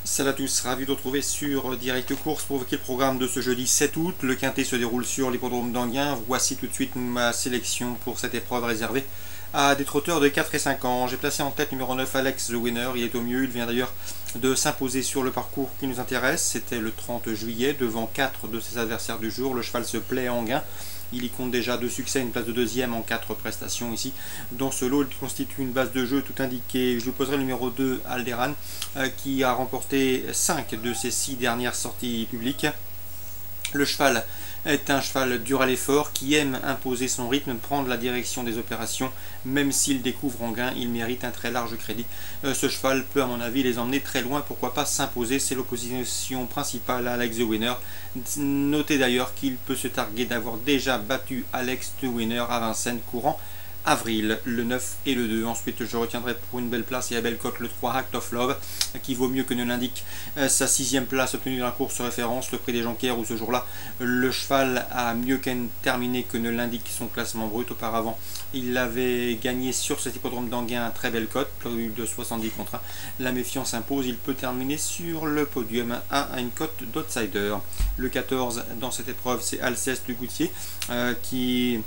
Salut à tous, ravi de vous retrouver sur Direct Course pour évoquer le programme de ce jeudi 7 août. Le quintet se déroule sur l'hippodrome d'Anguin. Voici tout de suite ma sélection pour cette épreuve réservée à des trotteurs de 4 et 5 ans. J'ai placé en tête numéro 9 Alex the Winner. Il est au mieux, il vient d'ailleurs de s'imposer sur le parcours qui nous intéresse. C'était le 30 juillet devant 4 de ses adversaires du jour. Le cheval se plaît à Anguin. Il y compte déjà 2 succès, une place de deuxième en 4 prestations ici. Dans ce lot, il constitue une base de jeu tout indiquée. Je lui poserai le numéro 2, Alderan, qui a remporté 5 de ses 6 dernières sorties publiques. Le cheval est un cheval dur à l'effort qui aime imposer son rythme, prendre la direction des opérations. Même s'il découvre Anguin, il mérite un très large crédit. Ce cheval peut à mon avis les emmener très loin, pourquoi pas s'imposer. C'est l'opposition principale à Alex the Winner. Notez d'ailleurs qu'il peut se targuer d'avoir déjà battu Alex the Winner à Vincennes courant avril, le 9 et le 2. Ensuite, je retiendrai pour une belle place et à belle cote le 3 Act of Love, qui vaut mieux que ne l'indique sa 6e place obtenue dans la course référence, le prix des Jonquières, où ce jour-là, le cheval a mieux terminé que ne l'indique son classement brut. Auparavant, il avait gagné sur cet hippodrome d'Anguin à très belle cote, de 70 contre 1. La méfiance impose, il peut terminer sur le podium à une cote d'outsider. Le 14 dans cette épreuve, c'est Alceste du Goutier, qui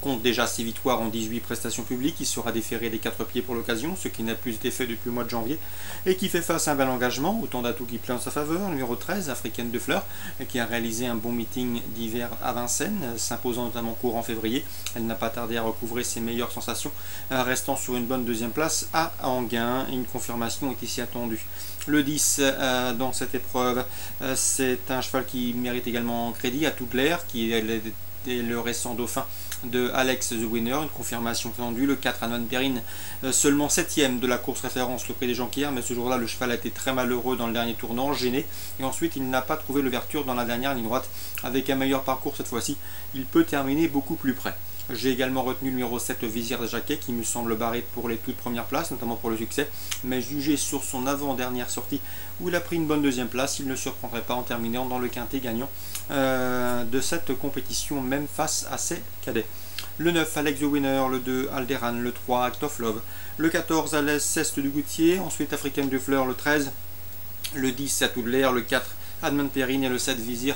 compte déjà ses victoires en 18 prestations publiques. Il sera déféré des 4 pieds pour l'occasion, ce qui n'a plus été fait depuis le mois de janvier, et qui fait face à un bel engagement, autant d'atouts qui plaît en sa faveur. Numéro 13, Africaine de Fleurs, qui a réalisé un bon meeting d'hiver à Vincennes, s'imposant notamment courant février. Elle n'a pas tardé à recouvrer ses meilleures sensations, restant sur une bonne deuxième place à Anguin. Une confirmation est ici attendue. Le 10 dans cette épreuve, c'est un cheval qui mérite également crédit, à toute l'air, qui est le récent dauphin de Alex the Winner, une confirmation attendue. Le 4 Antoine Perrine, seulement 7ème de la course référence, le prix des Jonquières, mais ce jour-là le cheval a été très malheureux dans le dernier tournant, gêné, et ensuite il n'a pas trouvé l'ouverture dans la dernière ligne droite. Avec un meilleur parcours cette fois-ci, il peut terminer beaucoup plus près. J'ai également retenu le numéro 7 Vizir de Jacquet, qui me semble barré pour les toutes premières places, notamment pour le succès, mais jugé sur son avant-dernière sortie où il a pris une bonne deuxième place, il ne surprendrait pas en terminant dans le quintet gagnant de cette compétition, même face à ses cadets. Le 9 Alex the Winner, le 2 Alderan, le 3 Act of Love, le 14 Alceste du Goutier, ensuite Africaine du Fleur, le 13, le 10 à tout de l'air, le 4 Admund Perrine et le 7 Vizir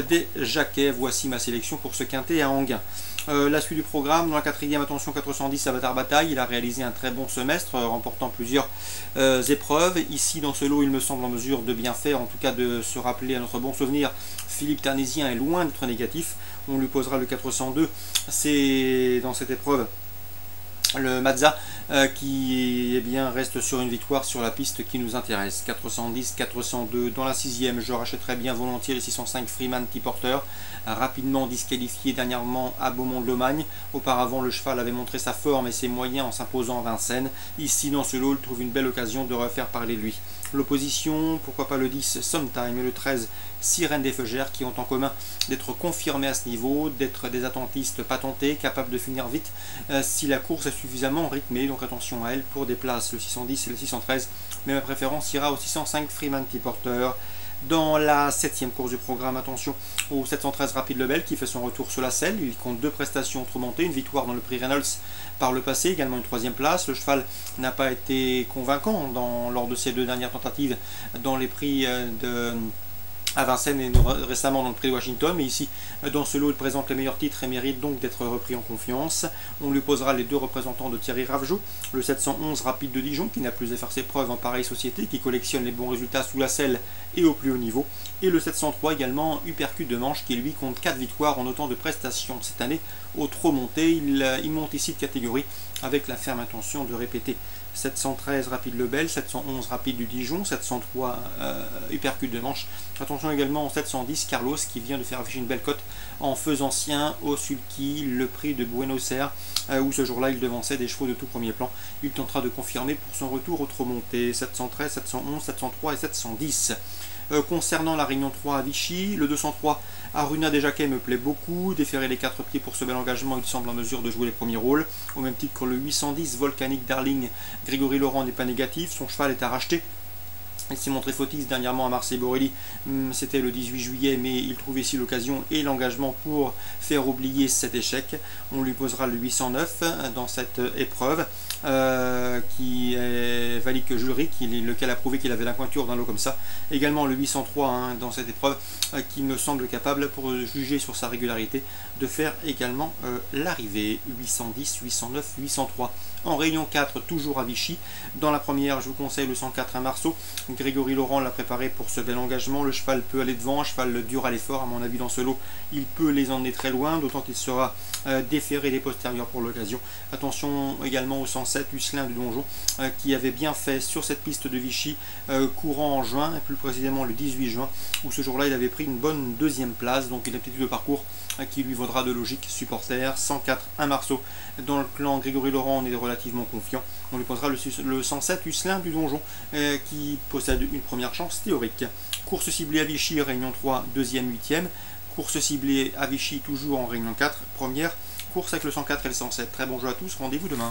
des Jacquet. Voici ma sélection pour ce quintet à Anguin. La suite du programme, dans la 4e, attention 410 Avatar Bataille, il a réalisé un très bon semestre, remportant plusieurs épreuves. Ici dans ce lot, il me semble en mesure de bien faire, en tout cas de se rappeler à notre bon souvenir. Philippe Tarnésien est loin d'être négatif, on lui posera le 402, c'est dans cette épreuve le Mazza qui reste sur une victoire sur la piste qui nous intéresse. 410, 402. Dans la 6e, je rachèterai bien volontiers les 605 Freeman T-Porter, rapidement disqualifié dernièrement à Beaumont-de-Lomagne. Auparavant, le cheval avait montré sa forme et ses moyens en s'imposant à Vincennes. Ici, dans ce lot, il trouve une belle occasion de refaire parler de lui. L'opposition, pourquoi pas le 10 Sometime et le 13 Sirène des Feugères, qui ont en commun d'être confirmés à ce niveau, d'être des attentistes patentés, capables de finir vite si la course est suffisamment rythmée. Donc attention à elle pour des places, le 610 et le 613, mais ma préférence ira au 605 Freeman T-Porter. Dans la 7e course du programme, attention au 713 Rapide Lebel, qui fait son retour sur la selle. Il compte 2 prestations trop montées, une victoire dans le prix Reynolds par le passé, également une 3e place. Le cheval n'a pas été convaincant lors de ses 2 dernières tentatives dans les prix à Vincennes et récemment dans le prix de Washington, mais ici dans ce lot il présente les meilleurs titres et mérite donc d'être repris en confiance. On lui posera les 2 représentants de Thierry Ravgeot, le 711 Rapide de Dijon, qui n'a plus à faire ses preuves en pareille société, qui collectionne les bons résultats sous la selle et au plus haut niveau, et le 703 également Uppercut de Manche, qui lui compte 4 victoires en autant de prestations cette année au trop monté. Il monte ici de catégorie avec la ferme intention de répéter. 713 Rapide Lebel, 711 Rapide du Dijon, 703 Uppercut de Manche. Attention également au 710 Carlos, qui vient de faire afficher une belle cote en faisant sien au Sulky le prix de Buenos Aires, où ce jour-là il devançait des chevaux de tout premier plan. Il tentera de confirmer pour son retour au trop monté. 713, 711, 703 et 710. Concernant la Réunion 3 à Vichy, le 203 Aruna des Jacquet me plaît beaucoup. Déférer les 4 pieds pour ce bel engagement, il semble en mesure de jouer les premiers rôles. Au même titre que le 810 Volcanic Darling, Grégory Laurent n'est pas négatif. Son cheval est à racheter. Il s'est montré fautif dernièrement à Marseille-Borelli, c'était le 18 juillet, mais il trouve ici l'occasion et l'engagement pour faire oublier cet échec. On lui posera le 809 dans cette épreuve, qui est Valik Julrik, lequel a prouvé qu'il avait la pointure d'un lot comme ça. Également le 803 dans cette épreuve, qui me semble capable, pour juger sur sa régularité, de faire également l'arrivée. 810, 809, 803. En réunion 4, toujours à Vichy. Dans la première, je vous conseille le 104 à Marceau. Grégory Laurent l'a préparé pour ce bel engagement. Le cheval peut aller devant, cheval dur à l'effort. À mon avis, dans ce lot, il peut les emmener très loin, d'autant qu'il sera déféré des postérieurs pour l'occasion. Attention également au 107, Hucelin du Donjon, qui avait bien fait sur cette piste de Vichy, courant en juin, et plus précisément le 18 juin, où ce jour-là, il avait pris une bonne deuxième place. Donc une aptitude de parcours qui lui vaudra de logique supporter. 104 à Marceau. Dans le clan Grégory Laurent, on est relativement confiant. On lui posera le 107 Hucelin du Donjon, qui possède une première chance théorique. Course ciblée à Vichy, réunion 3, deuxième, huitième. Course ciblée à Vichy, toujours en réunion 4, première. Course avec le 104 et le 107. Très bon jeu à tous, rendez-vous demain.